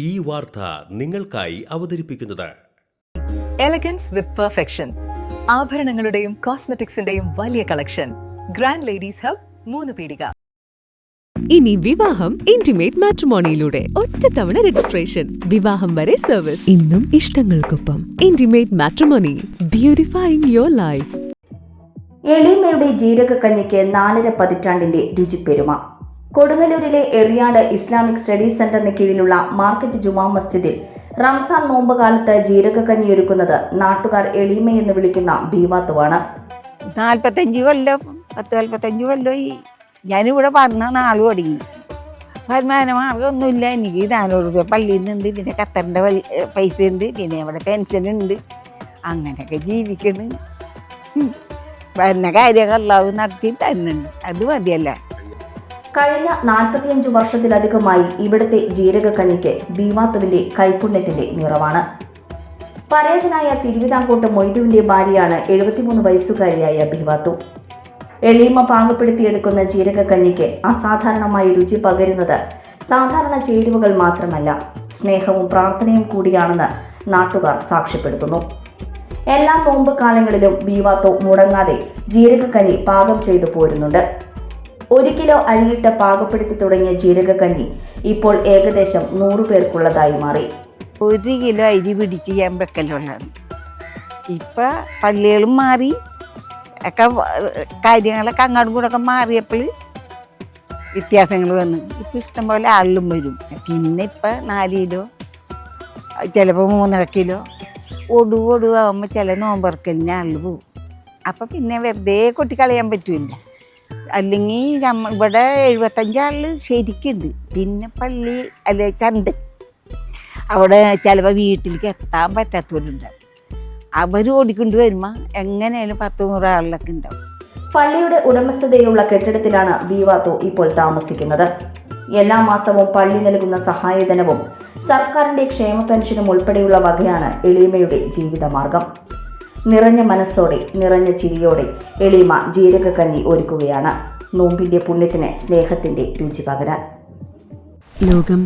ഈ വാർത്ത നിങ്ങൾക്കായി അവതരിപ്പിക്കുന്നത് എലഗൻസ് വിത്ത് പെർഫെക്ഷൻ. ആഭരണങ്ങളുടെയും കോസ്മെറ്റിക്സിന്റെയും വലിയ കളക്ഷൻ. ഗ്രാൻഡ് ലേഡീസ് ഹബ്, 3 പീടിക. ഇനി വിവാഹം ഇന്റിമേറ്റ് മാട്രിമോണിയിലൂടെ ഒറ്റത്തവണ രജിസ്ട്രേഷൻ, വിവാഹം വരെ സർവീസ്. ഇന്നും ഇഷ്ടങ്ങൾക്കൊപ്പം intimate matrimony, beautifying your life. എളീമയുടെ ജീരകക്കഞ്ഞിക്ക് 4.5 പതിറ്റാണ്ടിന്റെ രുചിപ്പെരുമ. കൊടുങ്ങല്ലൂരിലെ എറിയാട് ഇസ്ലാമിക് സ്റ്റഡീസ് സെന്ററിന് കീഴിലുള്ള മാർക്കറ്റ് ജുമാ മസ്ജിദിൽ റംസാൻ നോമ്പ് കാലത്ത് ജീരകക്കഞ്ഞി ഒരുക്കുന്നത് നാട്ടുകാർ എളീമയെന്ന് വിളിക്കുന്ന ബീവാത്തുവാണ്. 45 കൊല്ലം 45 കൊല്ലമായി ഞാനിവിടെ വന്ന നാൾ തുടങ്ങി. വരുമാന മാർഗമൊന്നുമില്ല. എനിക്ക് 400 രൂപ പള്ളിയിൽ നിന്നുണ്ട്, പിന്നെ ഖത്തറിൻ്റെ പൈസ ഉണ്ട്, പിന്നെ ഇവിടെ പെൻഷൻ ഉണ്ട്. അങ്ങനെയൊക്കെ ജീവിക്കണം. വരുന്ന കാര്യങ്ങൾ അള്ളാഹു നടത്തി തരുന്നുണ്ട്, അത് മതിയല്ല. കഴിഞ്ഞ 45 വർഷത്തിലധികമായി ഇവിടുത്തെ ജീരകക്കഞ്ഞിക്ക് ബീവാത്തുവിന്റെ കൈപുണ്യത്തിന്റെ നിറവാണ്. പരേതനായ തിരുവിതാംകോട്ട് മൊയ്തുവിന്റെ ഭാര്യയാണ് 73 വയസ്സുകാരിയായ ബീവാത്തു. എളീമ പാകപ്പെടുത്തിയെടുക്കുന്ന ജീരകക്കഞ്ഞിക്ക് അസാധാരണമായ രുചി പകരുന്നത് സാധാരണ ചേരുവകൾ മാത്രമല്ല, സ്നേഹവും പ്രാർത്ഥനയും കൂടിയാണെന്ന് നാട്ടുകാർ സാക്ഷ്യപ്പെടുത്തുന്നു. എല്ലാ നോമ്പ് കാലങ്ങളിലും ബീവാത്തു മുടങ്ങാതെ ജീരകക്കഞ്ഞി പാകം ചെയ്തു പോരുന്നുണ്ട്. 1 കിലോ അരിയിട്ട് പാകപ്പെടുത്തി തുടങ്ങിയ ജീരകക്കഞ്ഞി ഇപ്പോൾ ഏകദേശം 100 പേർക്കുള്ളതായി മാറി. 1 കിലോ അരി പിടിച്ച് ഞാൻ വെക്കലുള്ളതാണ്. ഇപ്പം പള്ളികളും മാറി, ഒക്കെ കാര്യങ്ങളൊക്കെ അങ്ങോട്ടും കൂടെ മാറിയപ്പോൾ വ്യത്യാസങ്ങൾ വന്നു. ഇപ്പം ഇഷ്ടംപോലെ ആളിലും വരും. പിന്നെ ഇപ്പം 4 കിലോ, ചിലപ്പോൾ 3.5 കിലോ ഒടുവാകുമ്പോൾ ചില നോമ്പറക്കലിന് ആളിൽ പോവും. അപ്പം പിന്നെ വെറുതെ കൊട്ടിക്കളയാൻ പറ്റില്ല. അല്ലെങ്കിൽ ഇവിടെ 75 ആളിൽ ശരിക്കുണ്ട്. പിന്നെ പള്ളി അല്ലെ ചന്ത, അവിടെ ചിലപ്പോൾ വീട്ടിലേക്ക് എത്താൻ പറ്റാത്തവരുണ്ട്. അവർ ഓടിക്കൊണ്ട് വരുമ്പോൾ എങ്ങനെയാലും 10-100 ആളിലൊക്കെ ഉണ്ടാവും. പള്ളിയുടെ ഉടമസ്ഥതയിലുള്ള കെട്ടിടത്തിലാണ് ബീവാത്തു ഇപ്പോൾ താമസിക്കുന്നത്. എല്ലാ മാസവും പള്ളി നൽകുന്ന സഹായധനവും സർക്കാരിന്റെ ക്ഷേമ പെൻഷനും ഉൾപ്പെടെയുള്ള വകയാണ് എളീമയുടെ ജീവിതമാർഗം. നിറഞ്ഞ മനസ്സോടെ, നിറഞ്ഞ ചിരിയോടെ എളീമ ജീരകക്കഞ്ഞി ഒരുക്കുകയാണ്, നോമ്പിന്റെ പുണ്യത്തിന് സ്നേഹത്തിന്റെ രുചി പകരാൻ. ലോകം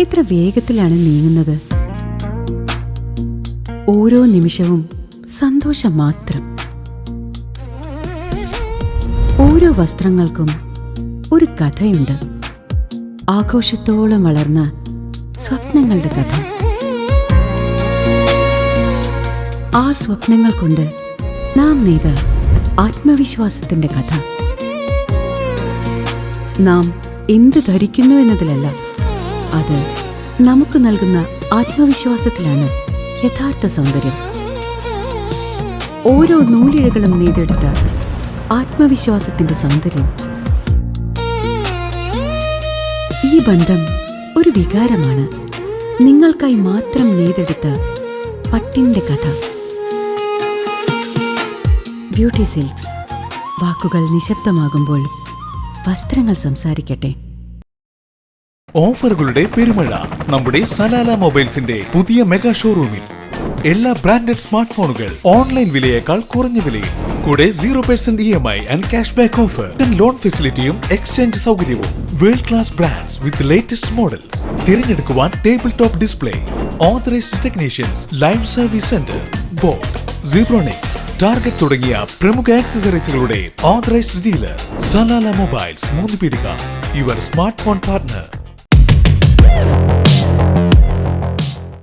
ഇത്ര വേഗത്തിലാണ് നീങ്ങുന്നത്. ഓരോ നിമിഷവും സന്തോഷം മാത്രം. ഓരോ വസ്ത്രങ്ങൾക്കും ഒരു കഥയുണ്ട്. ആഘോഷത്തോളം വളർന്ന സ്വപ്നങ്ങളുടെ കഥ. ആ സ്വപ്നങ്ങൾ കൊണ്ട് നാം നെയ്ത ആത്മവിശ്വാസത്തിന്റെ കഥ. നാം എന്ത് ധരിക്കുന്നു എന്നതിലല്ല, അത് നമുക്ക് നൽകുന്ന ആത്മവിശ്വാസത്തിലാണ് യഥാർത്ഥ സൗന്ദര്യം. ഓരോ നൂലിഴകളും നെയ്തെടുത്ത ആത്മവിശ്വാസത്തിന്റെ സൗന്ദര്യം. ഈ ബന്ധം ഒരു വികാരമാണ്. നിങ്ങൾക്കായി മാത്രം നെയ്തെടുത്ത പട്ടിന്റെ കഥ. Beauty silks. വാക്കുകൾ നിശബ്ദമാകുമ്പോൾ വസ്ത്രങ്ങൾ സംസാരിക്കട്ടെ. ഓഫറുകളുടെ പെരുമഴ നമ്മുടെ സലാല മൊബൈൽസിന്റെ പുതിയ മെഗാ ഷോറൂമിൽ. എല്ലാ ബ്രാൻഡഡ് സ്മാർട്ട് ഫോണുകൾ ഓൺലൈൻ വിലയേക്കാൾ കുറഞ്ഞ വിലയിൽ, കൂടെ 0% EMI and cash back offer, loan ഫെസിലിറ്റിയും എക്സ്ചേഞ്ച് സൗകര്യവും. World class brands with latest models. തിരഞ്ഞെടുക്കുവാൻ table top display, authorised technicians, live service centre, Boat, Zebronics, Target തുടങ്ങിയ പ്രമുഖ ആക്സസറീസുകളുടെ ഓതറൈസ്ഡ് ഡീലർ. സലാല മൊബൈൽസ്, 3 പീടിക, യുവർ സ്മാർട്ട് ഫോൺ പാർട്ട്ണർ.